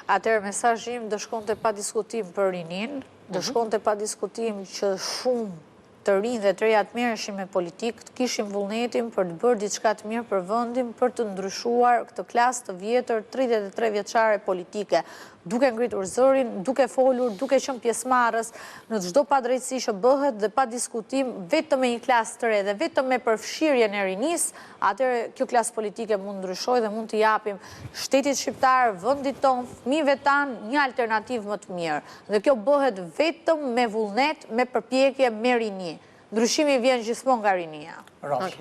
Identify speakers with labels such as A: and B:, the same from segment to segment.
A: Atëherë mesazhi im do shkonte pa diskutim për rinin, do shkonte pa diskutim që shumë të rinj dhe të reja të merreshin me politikë, të kishin vullnetin për të bërë diçka të mirë për vendin, për të ndryshuar këtë klasë të vjetër 33 vjeçare politike, duke ngritur zërin, duke folur, duke qenë pjesëmarrës në çdo padrejtësi që bëhet dhe pa diskutim, vetëm me një klasë të re dhe vetëm me përfshirjen e rinisë, atëherë kjo klasë politike mund ndryshojë dhe mund të japim shtetit shqiptar, vendit tonë, fëmijëve tanë një alternativë më të mirë. Dhe kjo bëhet vetëm me vullnet, me përpjekje, me rini. Ndryshimi vjen gjithmonë nga rinia.
B: Rosh.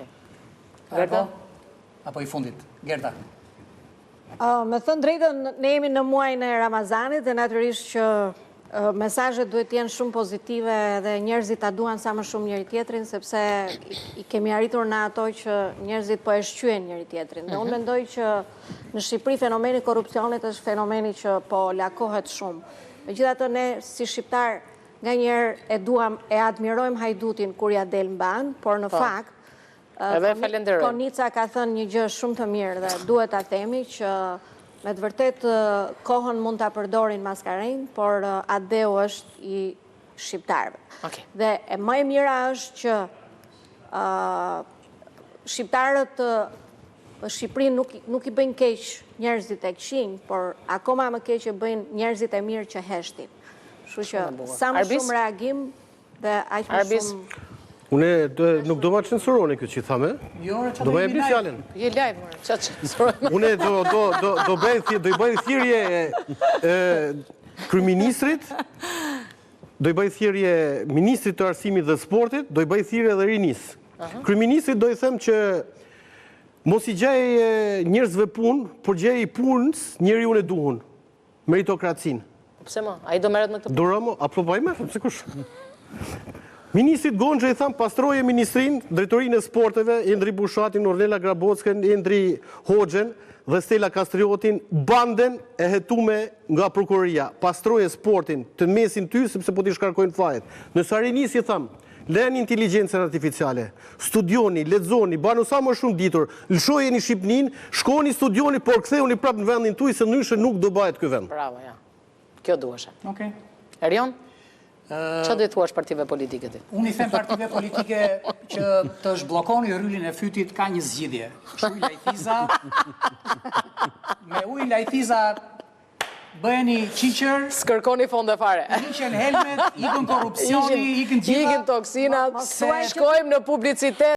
B: Gerda? Apo i fundit? Gerda.
C: Me thënë drejtën, ne jemi në muajin e Ramazanit dhe natyrisht që mesazhet duhet të jenë shumë pozitive dhe njerëzit ta duan sa më shumë njëri tjetrin, sepse i kemi arritur në ato që njerëzit po e shqyen njëri tjetrin. Dhe unë mendoj që në Shqipëri fenomeni korrupsionit është fenomeni që po lakohet shumë. Megjithatë ne si shqiptar nganjëherë e duam, e admirojmë Hajdutin kur ja del mban, por në fakt Konica ka thënë një gjë shumë të mirë dhe duhet ta themi që me të vërtet kohën mund ta përdorin maskarenjë, por adeu është i shqiptarëve. Dhe e më e mira është që shqiptarët Shqipërinë nuk i bëjnë keq njerëzit e këqinj, por akoma më keq e bëjnë njerëzit e mirë që heshtin. Kështu që sa më shumë reagim dhe aq më shumë.
D: Unë nuk do ma censuroni këtë që i thame. Do ma e bi fjallin.
A: Je live, mërë, që censuroni.
D: Unë do i bëj thirrje kryeministrit, do i bëj thirrje ministrit të arsimit dhe sportit, do i bëj thirrje dhe rinis. Kryeministrit do i them që mos i gjej njerëzve punë, por gjej punës njeriu e duhun. Meritokracinë.
E: Pse më? Ai do merret me këtë punë?
D: Duramo, apo po ai më, pse kush? Ministrit Gonxha i tham pastroje ministrinë, drejtorinë e sporteve, Endri Bushatin, Ornella Grabockën, Endri Hoxhen dhe Stella Kastriotin, banden e hetume nga prokuroria. Pastroje sportin të mesin ty sepse po t'i shkarkojnë fajet. Në Sarinis i tham, lëni inteligjencën artificiale, studioni, lexoni, banu sa më shumë ditur, lëshojeni Shqipërinë, shkoni studioni, por ktheuni prapë në vendin tuaj se ndryshe nuk do bëhet ky vend.
E: Bravo, ja. Kjo duheshe.
B: Okej.
E: Erion? Që do i thuash partive politike ti?
B: Unë i them partive politike që të zhbllokoni rylin e fytit ka një zgjidhje. Ujë lajthiza, me ujë lajthiza bëheni qiqër,
E: s'kërkoni fonde fare.
B: Hiqen helmet, ikën korrupsioni, ikën gjitha.
E: Ikën toksinat, shkojmë në publicitet.